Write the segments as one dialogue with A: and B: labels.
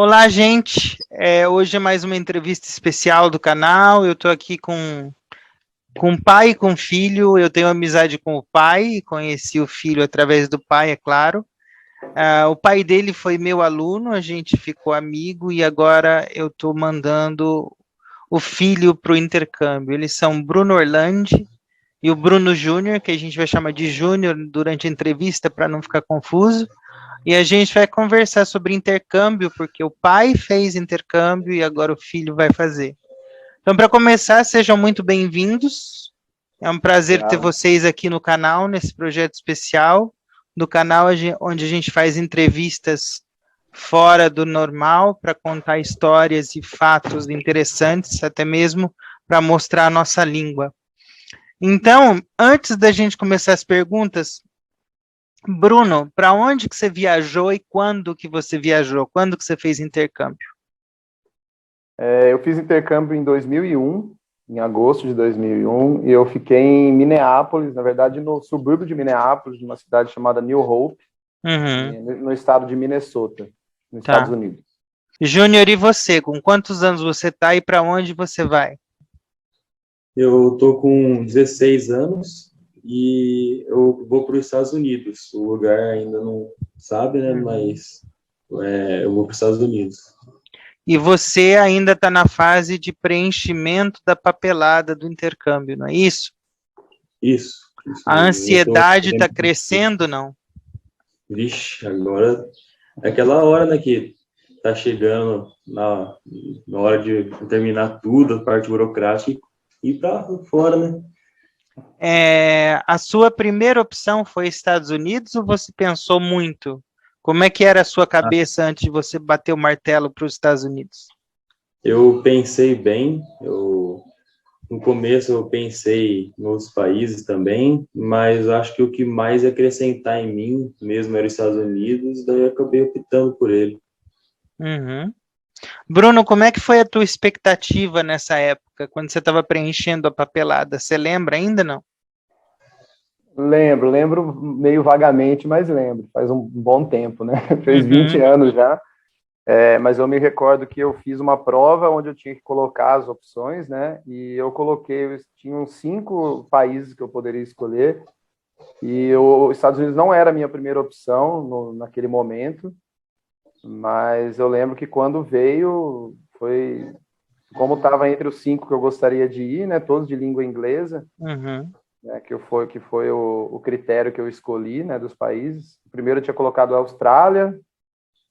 A: Olá, gente. Hoje é mais uma entrevista especial do canal. Eu estou aqui com o pai e com o filho. Eu tenho amizade com o pai, conheci o filho através do pai, é claro. O pai dele foi meu aluno, a gente ficou amigo e agora eu estou mandando o filho para o intercâmbio. Eles são Bruno Orlandi e o Bruno Júnior, que a gente vai chamar de Júnior durante a entrevista para não ficar confuso. E a gente vai conversar sobre intercâmbio, porque o pai fez intercâmbio e agora o filho vai fazer. Então, para começar, sejam muito bem-vindos. É um prazer ter
B: Obrigado.
A: vocês aqui no canal, nesse projeto especial, do canal onde a gente faz entrevistas fora do normal, para contar histórias e fatos interessantes, até mesmo para mostrar a nossa língua. Então, antes da gente começar as perguntas, Bruno, para onde que você viajou e quando que você viajou? Quando que você fez intercâmbio?
B: Eu fiz intercâmbio em 2001, em agosto de 2001, e eu fiquei em Minneapolis, na verdade no subúrbio de Minneapolis, numa cidade chamada New Hope, no estado de Minnesota, nos Estados
A: Tá.
B: Unidos.
A: Júnior, e você? Com quantos anos você tá e para onde você vai?
C: Eu tô com 16 anos e eu vou para os Estados Unidos. O lugar ainda não sabe, né? Mas eu vou para os Estados Unidos.
A: E você ainda está na fase de preenchimento da papelada do intercâmbio, não é isso?
C: Isso.
A: A ansiedade está crescendo, não?
C: Vixe, agora é aquela hora, né, que tá chegando na hora de terminar tudo, a parte burocrática, e ir para fora, né?
A: A sua primeira opção foi Estados Unidos ou você pensou muito? Como é que era a sua cabeça antes de você bater o martelo para os Estados Unidos?
C: Eu pensei bem, no começo eu pensei em outros países também, mas acho que o que mais ia acrescentar em mim mesmo era os Estados Unidos, daí eu acabei optando por ele.
A: Uhum. Bruno, como é que foi a tua expectativa nessa época, quando você estava preenchendo a papelada? Você lembra ainda, não?
B: Lembro meio vagamente, mas lembro, faz um bom tempo, né? Fez 20 anos já, mas eu me recordo que eu fiz uma prova onde eu tinha que colocar as opções, né? E eu coloquei, tinham 5 países que eu poderia escolher, e os Estados Unidos não era a minha primeira opção naquele momento, mas eu lembro que quando veio, foi como estava entre os 5 que eu gostaria de ir, né? Todos de língua inglesa. Né, que foi o critério que eu escolhi, né, dos países. Primeiro eu tinha colocado a Austrália,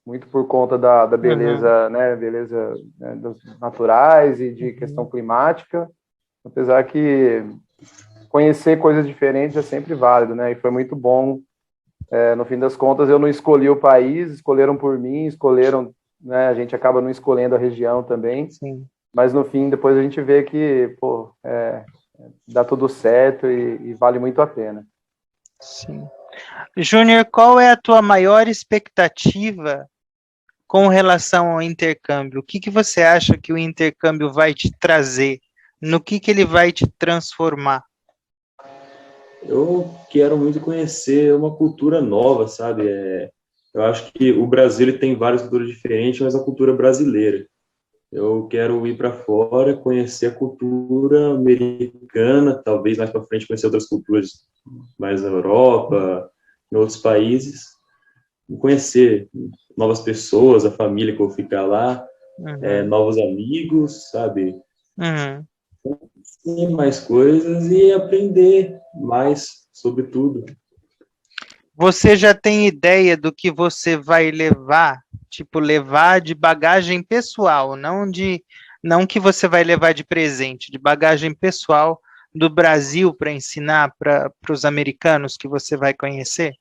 B: muito por conta da beleza, né, beleza, né, dos naturais e de questão climática, apesar que conhecer coisas diferentes é sempre válido, né, e foi muito bom. No fim das contas, eu não escolhi o país, escolheram por mim, escolheram, né, a gente acaba não escolhendo a região também.
A: Sim.
B: Mas no fim, depois a gente vê que, pô, dá tudo certo e vale muito a pena.
A: Sim. Júnior, qual é a tua maior expectativa com relação ao intercâmbio? O que você acha que o intercâmbio vai te trazer? No que ele vai te transformar?
C: Eu quero muito conhecer uma cultura nova, sabe? Eu acho que o Brasil ele tem várias culturas diferentes, mas a cultura brasileira. Eu quero ir para fora, conhecer a cultura americana, talvez mais para frente conhecer outras culturas mais na Europa, em outros países, e conhecer novas pessoas, a família que eu vou ficar lá, novos amigos, sabe? Sim, mais coisas e aprender mais sobre tudo.
A: Você já tem ideia do que você vai levar? Tipo, levar de bagagem pessoal, não que você vai levar de presente, de bagagem pessoal do Brasil para ensinar para os americanos que você vai conhecer?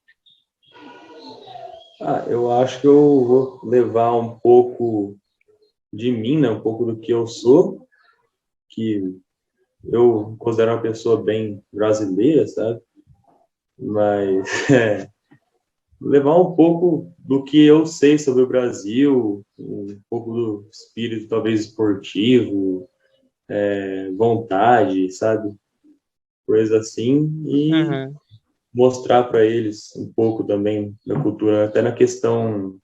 C: Eu acho que eu vou levar um pouco de mim, né? Um pouco do que eu sou, que eu considero uma pessoa bem brasileira, sabe? Mas levar um pouco do que eu sei sobre o Brasil, um pouco do espírito talvez esportivo, vontade, sabe? Coisa assim, e mostrar para eles um pouco também da cultura, até na questão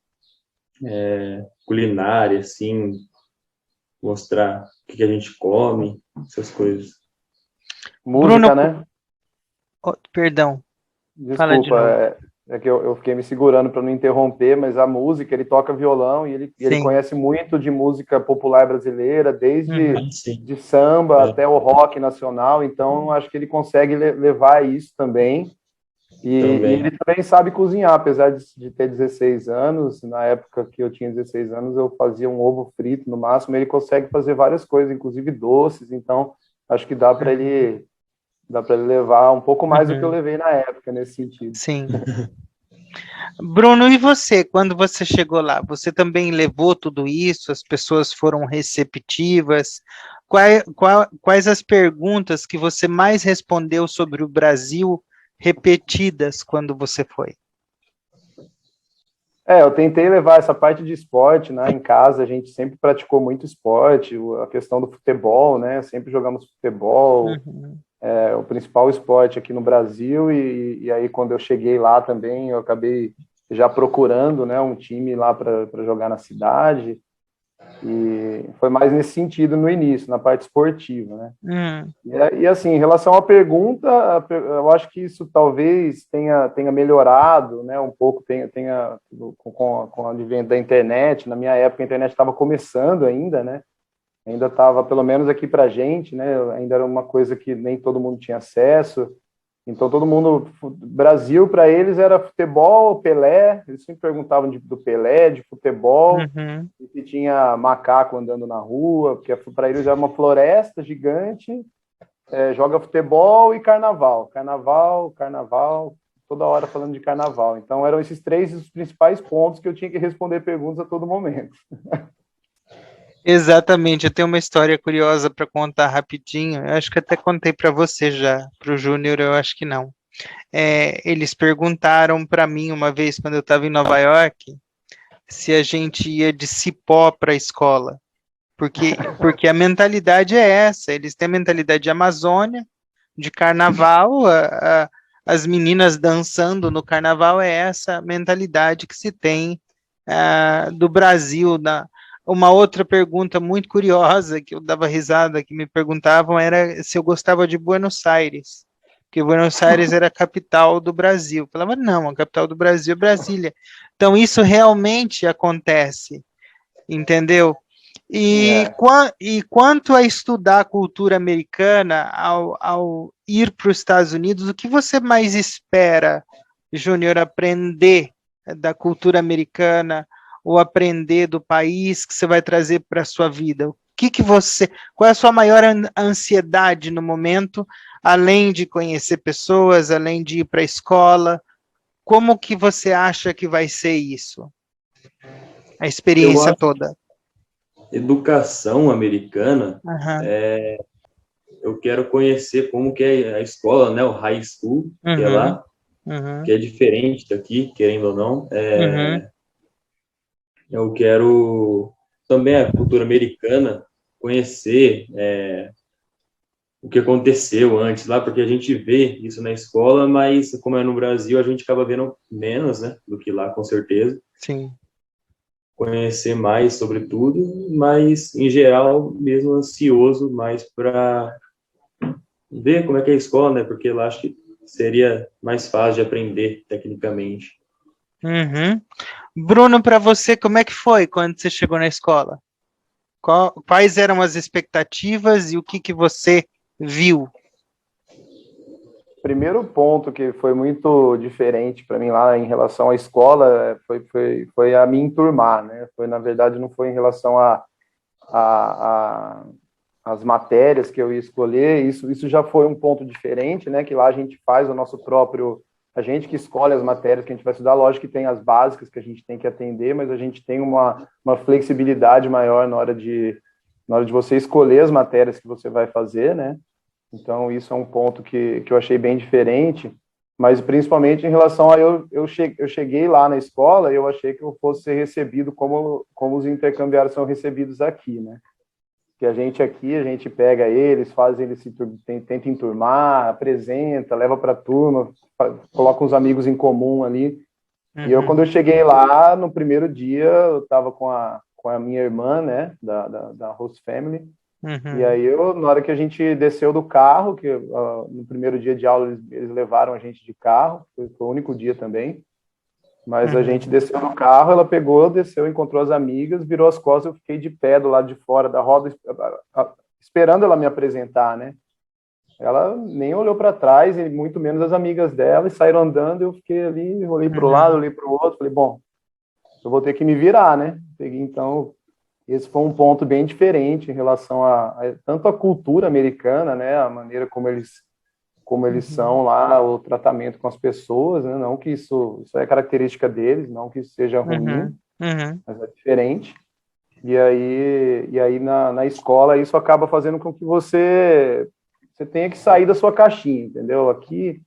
C: culinária, assim, mostrar o que a gente come, essas coisas.
B: Música,
A: Bruno,
B: né?
A: perdão, fala de
B: Desculpa,
A: novo.
B: é que eu fiquei me segurando para não interromper, mas a música, ele toca violão e ele
A: Sim.
B: conhece muito de música popular brasileira, desde
A: Uhum.
C: Sim,
B: de samba
C: é,
B: até o rock nacional, então acho que ele consegue levar isso também. E
C: também.
B: ele também sabe cozinhar, apesar de ter 16 anos. Na época que eu tinha 16 anos, eu fazia um ovo frito no máximo. Ele consegue fazer várias coisas, inclusive doces. Então, acho que dá para ele levar um pouco mais do que eu
A: Uhum.
B: levei na época, nesse sentido.
A: Sim. Bruno, e você, quando você chegou lá, você também levou tudo isso? As pessoas foram receptivas? Quais as perguntas que você mais respondeu sobre o Brasil repetidas quando você foi?
B: Eu tentei levar essa parte de esporte, né? Em casa a gente sempre praticou muito esporte, a questão do futebol, né? Sempre jogamos futebol,
A: Uhum.
B: o principal esporte aqui no Brasil, e aí quando eu cheguei lá também, eu acabei já procurando, né, um time lá para jogar na cidade, e foi mais nesse sentido no início, na parte esportiva, né?
A: Hum.
B: E assim, em relação à pergunta, eu acho que isso talvez tenha melhorado, né, um pouco, com o advento da internet. Na minha época, a internet estava começando ainda, né? Ainda estava, pelo menos aqui para a gente, né? Ainda era uma coisa que nem todo mundo tinha acesso. Então, todo mundo, Brasil, para eles era futebol, Pelé. Eles sempre perguntavam do Pelé, de futebol,
A: Uhum.
B: e se tinha macaco andando na rua, porque para eles era uma floresta gigante. Joga futebol e carnaval. Carnaval, carnaval, toda hora falando de carnaval. Então, eram esses três os principais pontos que eu tinha que responder perguntas a todo momento.
A: Exatamente, eu tenho uma história curiosa para contar rapidinho. Eu acho que até contei para você já, para o Júnior, eu acho que não. Eles perguntaram para mim uma vez, quando eu estava em Nova York, se a gente ia de cipó para a escola, porque a mentalidade é essa, eles têm a mentalidade de Amazônia, de carnaval, as meninas dançando no carnaval, é essa mentalidade que se tem do Brasil. Uma outra pergunta muito curiosa, que eu dava risada, que me perguntavam, era se eu gostava de Buenos Aires, porque Buenos Aires era a capital do Brasil. Eu falava, não, a capital do Brasil é Brasília. Então, isso realmente acontece, entendeu? E,
B: É,
A: e quanto a estudar a cultura americana, ao ir para os Estados Unidos, o que você mais espera, Júnior, aprender da cultura americana ou aprender do país que você vai trazer para a sua vida? Qual é a sua maior ansiedade no momento, além de conhecer pessoas, além de ir para a escola? Como que você acha que vai ser isso? A
C: Eu
A: experiência
C: acho
A: toda.
C: que educação americana,
A: Aham.
C: eu quero conhecer como que é a escola, né, o high school, que é
A: Uhum.
C: lá, que
A: Uhum.
C: é diferente daqui, querendo ou não.
A: Uhum.
C: Eu quero também a cultura americana, conhecer o que aconteceu antes lá, porque a gente vê isso na escola, mas como é no Brasil, a gente acaba vendo menos, né, do que lá, com certeza.
A: Sim.
C: Conhecer mais sobre tudo, mas em geral, mesmo ansioso mais para ver como é que é a escola, né, porque lá acho que seria mais fácil de aprender tecnicamente.
A: Uhum. Bruno, para você, como é que foi quando você chegou na escola? Quais eram as expectativas e o que você viu?
B: primeiro ponto que foi muito diferente para mim lá em relação à escola foi a me enturmar, né? Na verdade, não foi em relação a, as matérias que eu ia escolher, isso já foi um ponto diferente, né? Que lá a gente faz o nosso próprio, a gente que escolhe as matérias que a gente vai estudar, lógico que tem as básicas que a gente tem que atender, mas a gente tem uma flexibilidade maior na hora de você escolher as matérias que você vai fazer, né? Então, isso é um ponto que eu achei bem diferente, mas principalmente em relação a eu cheguei lá na escola e eu achei que eu fosse ser recebido como os intercambiários são recebidos aqui, né? Que a gente aqui, a gente pega eles, tenta enturmar, apresenta, leva para a turma, coloca uns amigos em comum ali. E eu, quando
A: Uhum.
B: eu cheguei lá, no primeiro dia, eu estava com com a minha irmã, né, da Host Family.
A: Uhum.
B: E aí, na hora que a gente desceu do carro, que no primeiro dia de aula eles levaram a gente de carro, foi o único dia também, mas a gente desceu do carro, ela pegou, desceu, encontrou as amigas, virou as costas, eu fiquei de pé do lado de fora da roda, esperando ela me apresentar, né? Ela nem olhou para trás, e muito menos as amigas dela, e saíram andando, eu fiquei ali, olhei para o lado, olhei para o outro, falei, bom, eu vou ter que me virar, né? Então, esse foi um ponto bem diferente em relação tanto a cultura americana, né, a maneira como eles são lá, o tratamento com as pessoas, né? Não que isso é característica deles, não que isso seja ruim, mas é diferente. E aí na escola isso acaba fazendo com que você tenha que sair da sua caixinha, entendeu? Aqui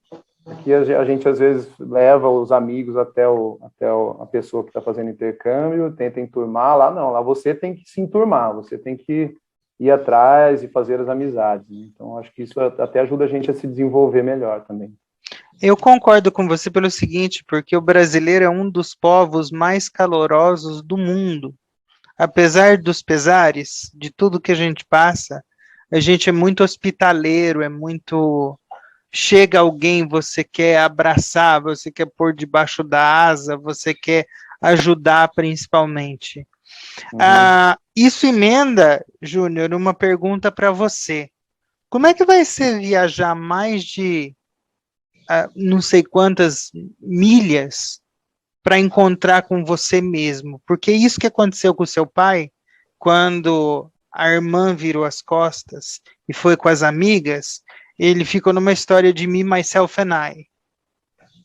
B: a gente às vezes leva os amigos até a pessoa que está fazendo intercâmbio, tenta enturmar, lá não, lá você tem que se enturmar, você tem que ir atrás e fazer as amizades, né? Então acho que isso até ajuda a gente a se desenvolver melhor também.
A: Eu concordo com você pelo seguinte, porque o brasileiro é um dos povos mais calorosos do mundo. Apesar dos pesares, de tudo que a gente passa, a gente é muito hospitaleiro, é muito... Chega alguém, você quer abraçar, você quer pôr debaixo da asa, você quer ajudar principalmente. Isso emenda, Júnior, uma pergunta para você. Como é que vai ser viajar mais de não sei quantas milhas para encontrar com você mesmo? Porque isso que aconteceu com o seu pai, quando a irmã virou as costas e foi com as amigas, ele ficou numa história de me, myself and I.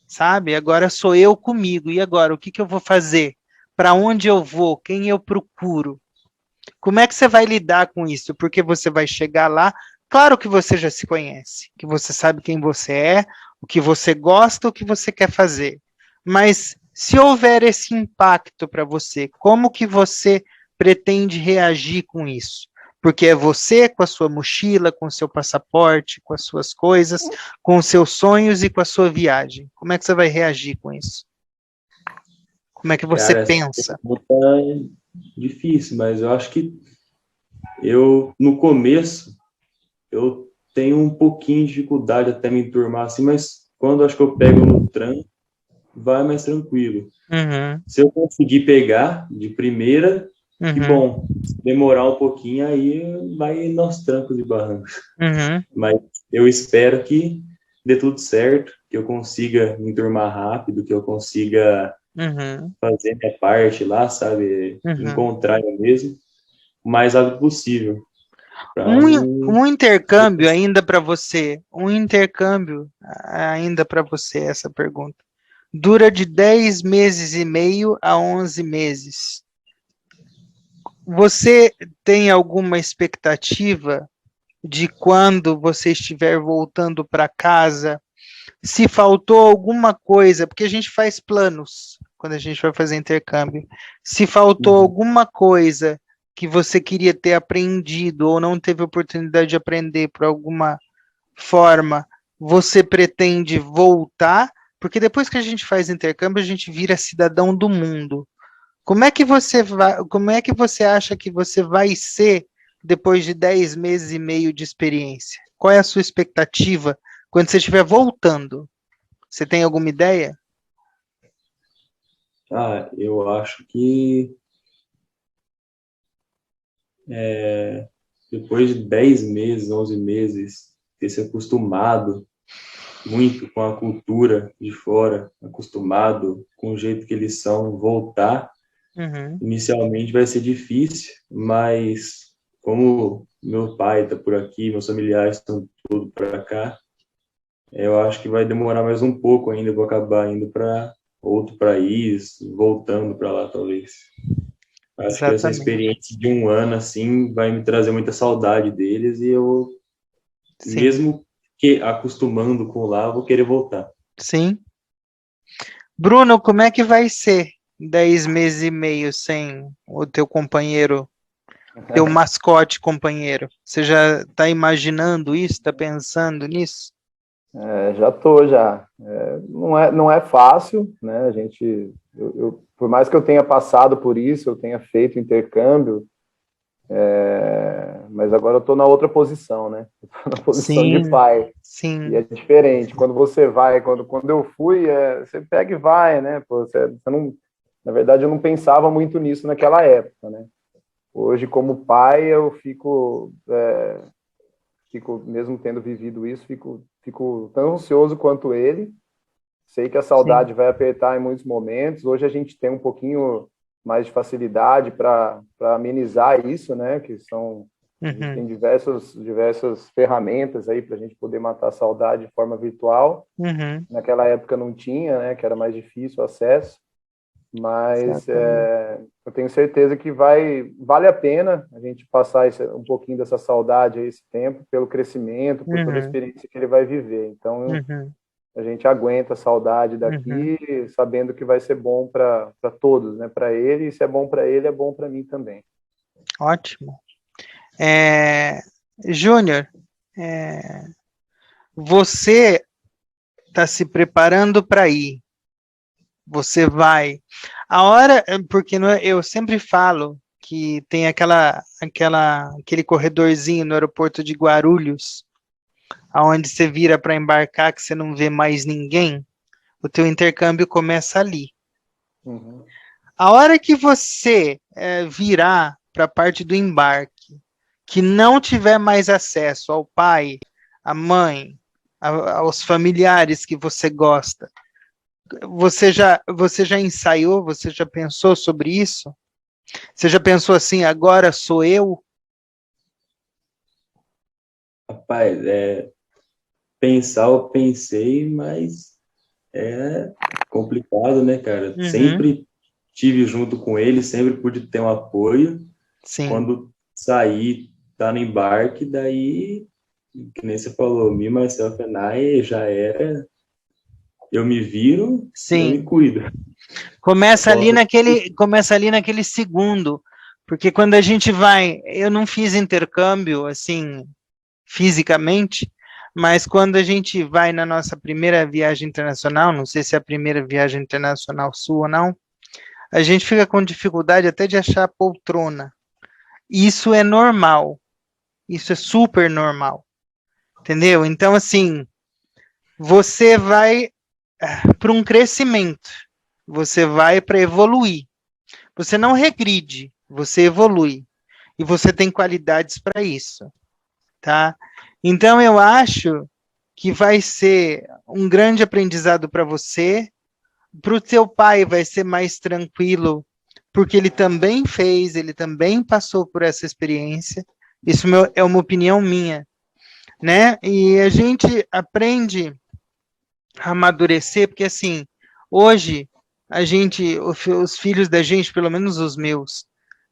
A: Sabe? Agora sou eu comigo. E agora? O que eu vou fazer? Para onde eu vou? Quem eu procuro? Como é que você vai lidar com isso? Porque você vai chegar lá, claro que você já se conhece, que você sabe quem você é, o que você gosta, o que você quer fazer. Mas se houver esse impacto para você, como que você pretende reagir com isso? Porque é você com a sua mochila, com o seu passaporte, com as suas coisas, com os seus sonhos e com a sua viagem. Como é que você vai reagir com isso? Como é que você pensa?
C: É difícil, mas eu acho que no começo, eu tenho um pouquinho de dificuldade até me enturmar assim, mas quando eu acho que eu pego no tranco, vai mais tranquilo. Se eu conseguir pegar de primeira, que bom. Se demorar um pouquinho, aí vai nos trancos e barrancos. Mas eu espero que dê tudo certo, que eu consiga me enturmar rápido, que eu consiga fazer minha parte lá, sabe? Encontrar eu mesmo o mais rápido possível.
A: Um intercâmbio ainda para você, essa pergunta. Dura de 10 meses e meio a 11 meses. Você tem alguma expectativa de quando você estiver voltando para casa? Se faltou alguma coisa, porque a gente faz planos quando a gente vai fazer intercâmbio. Se faltou alguma coisa que você queria ter aprendido ou não teve oportunidade de aprender por alguma forma, você pretende voltar? Porque depois que a gente faz intercâmbio, a gente vira cidadão do mundo. Como é que você acha que você vai ser depois de 10 meses e meio de experiência? Qual é a sua expectativa quando você estiver voltando? Você tem alguma ideia?
C: Eu acho que depois de 10 meses, 11 meses, ter se acostumado muito com a cultura de fora, acostumado com o jeito que eles são, voltar, inicialmente vai ser difícil, mas como meu pai está por aqui, meus familiares estão todos para cá, eu acho que vai demorar mais um pouco ainda, eu vou acabar indo para outro país, voltando para lá talvez. Acho que essa experiência de um ano, assim, vai me trazer muita saudade deles e eu, mesmo que acostumando com lá, vou querer voltar.
A: Sim. Bruno, como é que vai ser 10 meses e meio sem o teu companheiro, teu mascote companheiro? Você já está imaginando isso? Está pensando nisso?
B: Já tô, já. Não é fácil, né? Por mais que eu tenha passado por isso, eu tenha feito intercâmbio, mas agora eu tô na outra posição, né? Eu tô na posição de
A: Sim,
B: pai. E é
A: sim,
B: diferente. Quando você vai, quando eu fui, você pega e vai, né? Pô, você não, na verdade, eu não pensava muito nisso naquela época, né? Hoje, como pai, eu fico mesmo tendo vivido isso, fico tão ansioso quanto ele. Sei que a
A: sim.
B: saudade vai apertar em muitos momentos. Hoje a gente tem um pouquinho mais de facilidade para amenizar isso, né? A gente
A: Uhum,
B: tem diversas ferramentas aí para a gente poder matar a saudade de forma virtual.
A: uhum,
B: Naquela época não tinha, né? Que era mais difícil o acesso. Mas
A: exatamente.
B: eu tenho certeza que vale a pena a gente passar um pouquinho dessa saudade aí, esse tempo, pelo crescimento, por toda a
A: Uhum,
B: experiência que ele vai viver. Então,
A: uhum,
B: a gente aguenta a saudade
A: uhum.
B: daqui, sabendo que vai ser bom para todos, né? Para ele, e se é bom para ele, é bom para mim também.
A: Ótimo. É, Júnior, é, você está se preparando para ir. Você vai. A hora, porque eu sempre falo que tem aquele corredorzinho no aeroporto de Guarulhos, aonde você vira para embarcar, que você não vê mais ninguém. O teu intercâmbio começa ali.
B: Uhum.
A: A hora que você virar para a parte do embarque, que não tiver mais acesso ao pai, à mãe, aos familiares que você gosta, você já ensaiou, você já pensou sobre isso? Você já pensou assim, agora sou eu?
C: Rapaz, pensar eu pensei, mas é complicado, né, cara?
A: Uhum,
C: Sempre tive junto com ele, sempre pude ter um apoio.
A: sim,
C: Quando sair, tá no embarque, daí, que nem você falou, me, myself and I já era, eu me viro, eu me
A: sim.
C: cuido. Posso,
A: Começa ali naquele segundo, porque quando a gente vai, eu não fiz intercâmbio assim fisicamente, mas quando a gente vai na nossa primeira viagem internacional, não sei se é a primeira viagem internacional sua ou não, a gente fica com dificuldade até de achar poltrona. Isso é normal, isso é super normal, entendeu? Então, assim, você vai para um crescimento, você vai para evoluir. Você não regride, você evolui. E você tem qualidades para isso, tá? Então, eu acho que vai ser um grande aprendizado para você. Para o teu pai vai ser mais tranquilo, porque ele também fez, ele também passou por essa experiência. Isso é uma opinião minha, né? E a gente aprende a amadurecer, porque assim, hoje os filhos da gente, pelo menos os meus,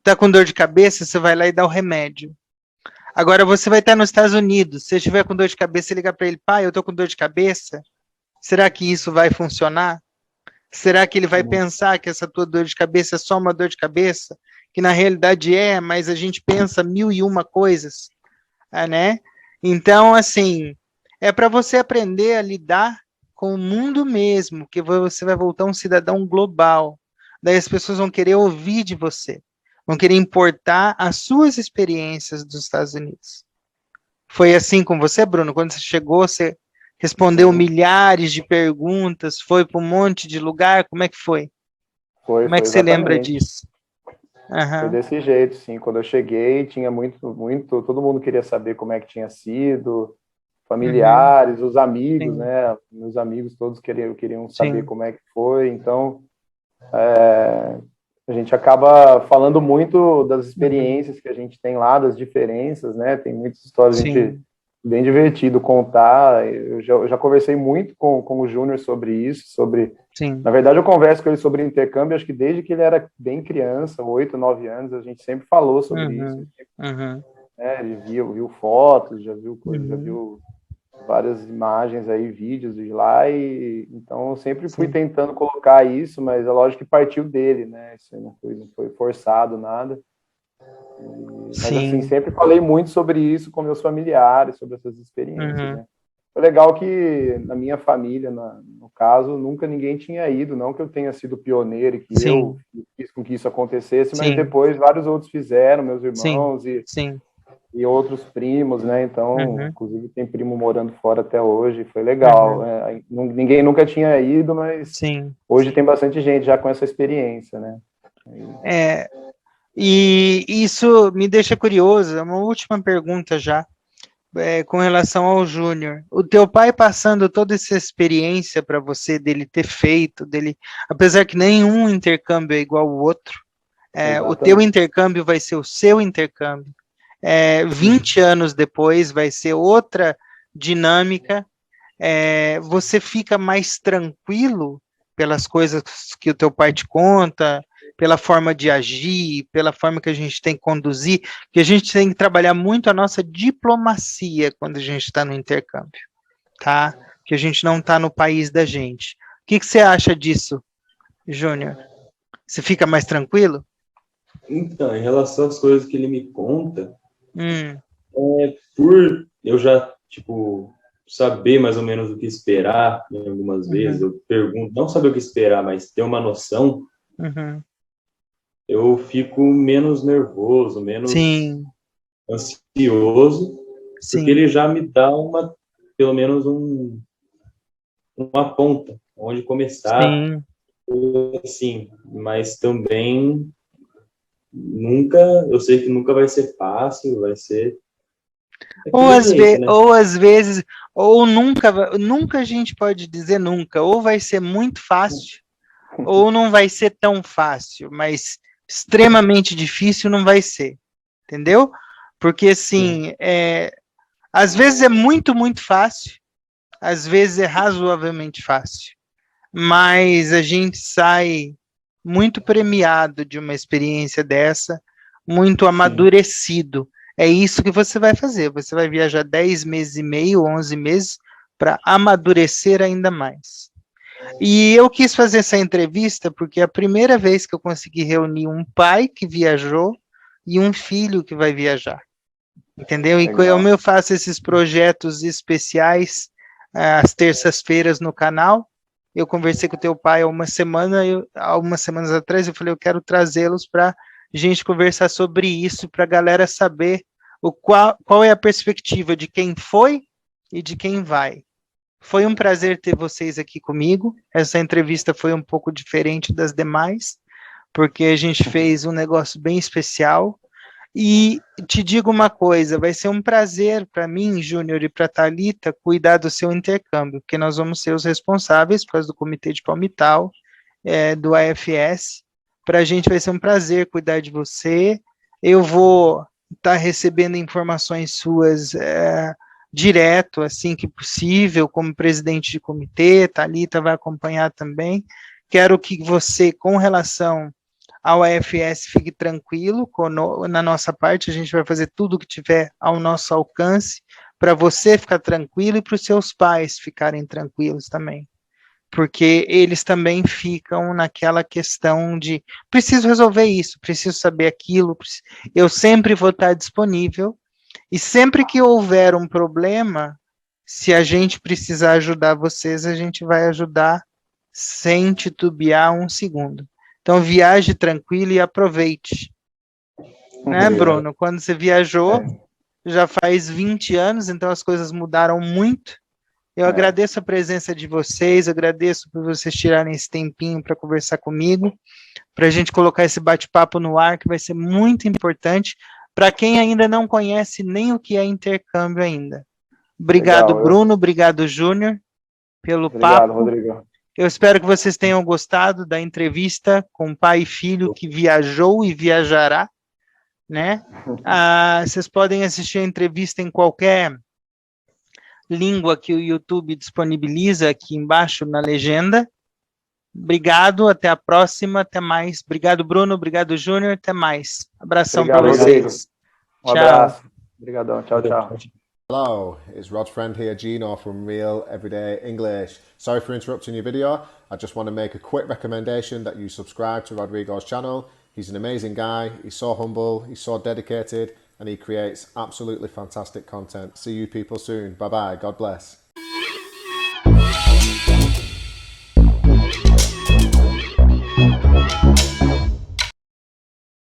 A: tá com dor de cabeça, você vai lá e dá o remédio. Agora você vai estar nos Estados Unidos, se você estiver com dor de cabeça, liga para ele, pai, eu tô com dor de cabeça. Será que isso vai funcionar? Será que ele vai pensar que essa tua dor de cabeça é só uma dor de cabeça? Que na realidade mas a gente pensa mil e uma coisas, né? Então, assim, é para você aprender a lidar com o mundo mesmo, que você vai voltar um cidadão global. Daí as pessoas vão querer ouvir de você, vão querer importar as suas experiências dos Estados Unidos. Foi assim com você, Bruno? Quando você chegou, você respondeu
B: Sim,
A: milhares de perguntas, foi para um monte de lugar, como é que foi? Como é
B: foi
A: que você lembra
B: exatamente.
A: disso?
B: Foi
A: Aham,
B: desse jeito, sim. Quando eu cheguei, tinha muito, todo mundo queria saber como é que tinha sido,
A: uhum,
B: familiares, os amigos,
A: sim,
B: né? Meus amigos todos queriam saber
A: sim,
B: como é que foi. Então, a gente acaba falando muito das
A: uhum,
B: experiências que a gente tem lá, das diferenças, né? Tem muitas histórias, a gente
A: sim,
B: bem divertido contar. Eu já conversei muito com o Júnior sobre isso,
A: sim,
B: na verdade, eu converso com ele sobre intercâmbio, acho que desde que ele era bem criança, 8, 9 anos, a gente sempre falou sobre isso,
A: uhum, uhum,
B: né? Ele viu fotos, já viu coisas, já
A: uhum,
B: viu várias imagens aí, vídeos de lá, e então eu sempre fui
A: sim,
B: tentando colocar isso, mas é lógico que partiu dele, né? Isso aí não foi forçado, nada. Mas assim,
A: sim,
B: sempre falei muito sobre isso com meus familiares, sobre essas experiências,
A: uhum.
B: né? Foi legal que na minha família, no caso, nunca ninguém tinha ido, não que eu tenha sido pioneiro e que eu
A: Sim,
B: fiz com que isso acontecesse, mas
A: sim,
B: depois vários outros fizeram, meus
A: sim,
B: irmãos
A: sim.
B: e outros primos, né? Então,
A: Uhum,
B: inclusive tem primo morando fora até hoje, foi legal.
A: uhum,
B: Ninguém nunca tinha ido, mas
A: sim.
B: hoje tem bastante gente já com essa experiência, né?
A: É, e isso me deixa curioso, é uma última pergunta já, com relação ao Júnior. O teu pai passando toda essa experiência para você, dele ter feito, dele, apesar que nenhum intercâmbio é igual ao outro, o teu
B: Exatamente.
A: intercâmbio vai ser o seu intercâmbio.
C: Uhum.
A: 20 anos depois vai ser outra dinâmica. Você fica mais tranquilo pelas coisas que o teu pai te conta, pela forma de agir, pela forma que a gente tem que conduzir, que a gente tem que trabalhar muito a nossa diplomacia quando a gente está no intercâmbio, tá? Que a gente não está no país da gente. O que que você acha disso, Júnior? Você fica mais tranquilo?
C: Então, em relação às coisas que ele me conta,
A: Hum,
C: por eu já, tipo, saber mais ou menos o que esperar, né, algumas vezes
A: uhum,
C: eu pergunto, não saber o que esperar, mas ter uma noção,
A: uhum.
C: eu fico menos nervoso, menos
A: Sim,
C: ansioso, porque
A: sim,
C: ele já me dá pelo menos uma ponta onde começar,
A: sim.
C: assim, mas também nunca, eu sei que nunca vai ser fácil, vai ser daquele jeito, né?
A: Ou às vezes, ou nunca, nunca a gente pode dizer nunca, ou vai ser muito fácil, ou não vai ser tão fácil, mas extremamente difícil não vai ser, entendeu? Porque
C: Sim,
A: assim, às vezes é muito, muito fácil, às vezes é razoavelmente fácil, mas a gente sai muito premiado de uma experiência dessa, muito
C: sim,
A: amadurecido. É isso que você vai fazer. Você vai viajar 10 meses e meio, 11 meses, para amadurecer ainda mais. E eu quis fazer essa entrevista porque é a primeira vez que eu consegui reunir um pai que viajou e um filho que vai viajar. Entendeu? E como
B: Legal.
A: eu faço esses projetos especiais às terças-feiras no canal, eu conversei com o teu pai há umas semanas atrás, eu falei, eu quero trazê-los para a gente conversar sobre isso, para a galera saber qual é a perspectiva de quem foi e de quem vai. Foi um prazer ter vocês aqui comigo. Essa entrevista foi um pouco diferente das demais, porque a gente fez um negócio bem especial. E te digo uma coisa, vai ser um prazer para mim, Júnior, e para a Thalita, cuidar do seu intercâmbio, porque nós vamos ser os responsáveis, por causa do Comitê de Palmital, do AFS. Para a gente vai ser um prazer cuidar de você. Eu vou estar recebendo informações suas direto, assim que possível, como presidente de comitê, Thalita vai acompanhar também. Quero que você, com relação ao AFS, fique tranquilo, na nossa parte, a gente vai fazer tudo o que tiver ao nosso alcance para você ficar tranquilo e para os seus pais ficarem tranquilos também, porque eles também ficam naquela questão de preciso resolver isso, preciso saber aquilo, eu sempre vou estar disponível e sempre que houver um problema, se a gente precisar ajudar vocês, a gente vai ajudar sem titubear um segundo. Então, viaje tranquilo e aproveite, né,
C: obrigado.
A: Bruno? Quando você viajou,
B: É,
A: já faz 20 anos, então as coisas mudaram muito. Eu
B: é,
A: agradeço a presença de vocês, agradeço por vocês tirarem esse tempinho para conversar comigo, para a gente colocar esse bate-papo no ar, que vai ser muito importante para quem ainda não conhece nem o que é intercâmbio ainda. Obrigado,
B: legal.
A: Bruno, obrigado, Júnior, pelo
B: Obrigado,
A: papo.
B: Rodrigo.
A: Eu espero que vocês tenham gostado da entrevista com pai e filho que viajou e viajará, né? Vocês podem assistir a entrevista em qualquer língua que o YouTube disponibiliza aqui embaixo na legenda. Obrigado, até a próxima, até mais. Obrigado, Bruno, obrigado, Júnior, até mais. Abração para
B: Obrigado,
C: Obrigado.
B: Rodrigo.
A: vocês.
B: Um
A: Tchau.
B: abraço. Obrigadão. Tchau, tchau.
D: Hello, it's Rod's friend here, Gino from Real Everyday English. Sorry for interrupting your video. I just want to make a quick recommendation that you subscribe to Rodrigo's channel. He's an amazing guy, he's so humble, he's so dedicated, and he creates absolutely fantastic content. See you people soon. Bye bye, God bless.
E: Bye.